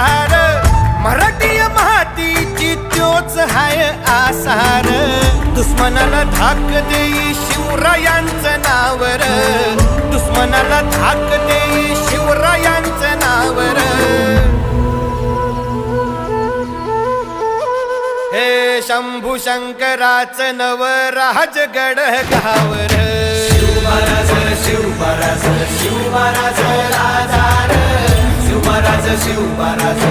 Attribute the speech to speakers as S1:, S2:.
S1: आधार, मराठी मातीची त्योच हाय आसार. दुश्मनाला धाक देई शिवरायांचं नावर, दुश्मनाला धाक देई शिवरायांचं नावर. हे शंभू शंकराचं नव राजगड गावर.
S2: शिवमहाराज शिवमहाराज शिवमहाराज राजा रे. शिवमहाराज शिवमहाराज